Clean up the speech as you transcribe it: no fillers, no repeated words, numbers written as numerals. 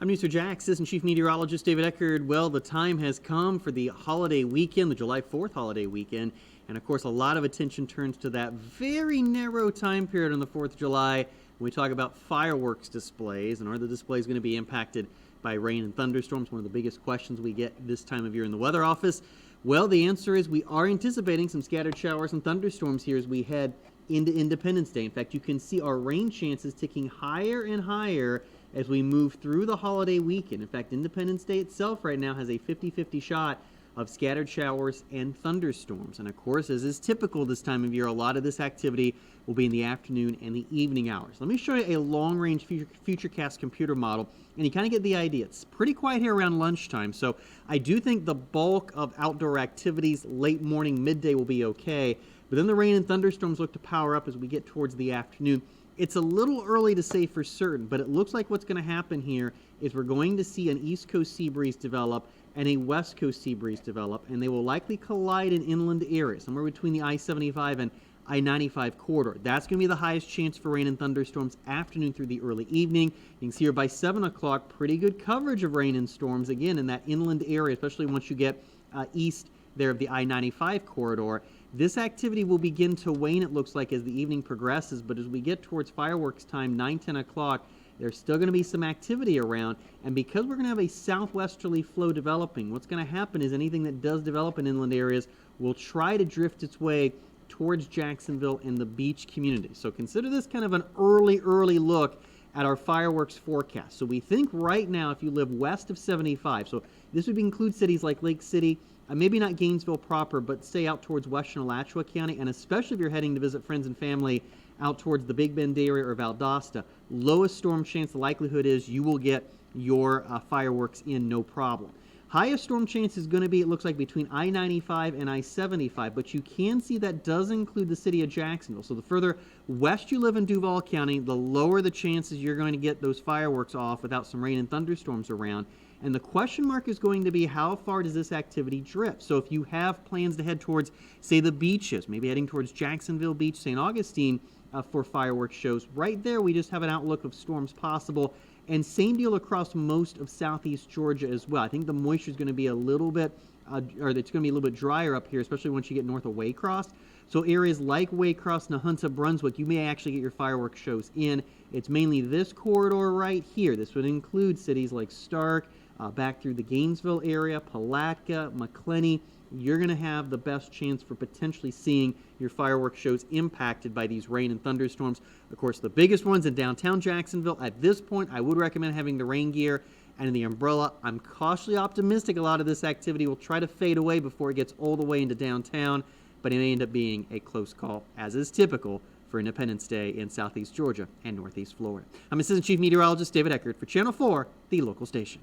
I'm Mr. Jack, Assistant Chief Meteorologist David Heckard. Well, the time has come for the holiday weekend, the July 4th holiday weekend. And of course, a lot of attention turns to that very narrow time period on the 4th of July when we talk about fireworks displays. And are the displays going to be impacted by rain and thunderstorms? One of the biggest questions we get this time of year in the weather office. Well, the answer is we are anticipating some scattered showers and thunderstorms here as we head into Independence Day. In fact, you can see our rain chances ticking higher and higher as we move through the holiday weekend. In fact, Independence Day itself right now has a 50-50 shot of scattered showers and thunderstorms. And of course, as is typical this time of year, a lot of this activity will be in the afternoon and the evening hours. Let me show you a long-range futurecast computer model, and you kind of get the idea. It's pretty quiet here around lunchtime, so I do think the bulk of outdoor activities late morning, midday will be okay, but then the rain and thunderstorms look to power up as we get towards the afternoon. It's a little early to say for certain, but it looks like what's going to happen here is we're going to see an East Coast sea breeze develop and a West Coast sea breeze develop, and they will likely collide in inland areas, somewhere between the I-75 and I-95 corridor. That's going to be the highest chance for rain and thunderstorms afternoon through the early evening. You can see here by 7 o'clock, pretty good coverage of rain and storms, again, in that inland area, especially once you get east there of the I-95 corridor. This activity will begin to wane, it looks like, as the evening progresses, but as we get towards fireworks time, 9, 10 o'clock, there's still going to be some activity around, and because we're going to have a southwesterly flow developing, what's going to happen is anything that does develop in inland areas will try to drift its way towards Jacksonville and the beach community. So consider this kind of an early look at our fireworks forecast. So we think right now, if you live west of 75, so this would include cities like Lake City, maybe not Gainesville proper, but stay out towards western Alachua County, and especially if you're heading to visit friends and family out towards the Big Bend area or Valdosta, lowest storm chance, the likelihood is you will get your fireworks in no problem. Highest storm chance is going to be, it looks like, between I-95 and I-75, but you can see that does include the city of Jacksonville. So the further west you live in Duval County, the lower the chances you're going to get those fireworks off without some rain and thunderstorms around. And the question mark is going to be, how far does this activity drift? So if you have plans to head towards, say, the beaches, maybe heading towards Jacksonville Beach, St. Augustine for fireworks shows, right there we just have an outlook of storms possible. And same deal across most of southeast Georgia as well. I think the moisture is going to be a little bit, or it's going to be a little bit drier up here, especially once you get north of Waycross. So areas like Waycross, Nahunta, Brunswick, you may actually get your fireworks shows in. It's mainly this corridor right here. This would include cities like Stark, back through the Gainesville area, Palatka, McClenny. You're going to have the best chance for potentially seeing your fireworks shows impacted by these rain and thunderstorms. Of course, the biggest ones in downtown Jacksonville. At this point, I would recommend having the rain gear and the umbrella. I'm cautiously optimistic a lot of this activity will try to fade away before it gets all the way into downtown, but it may end up being a close call, as is typical for Independence Day in southeast Georgia and northeast Florida. I'm Assistant Chief Meteorologist David Heckard for Channel 4, the local station.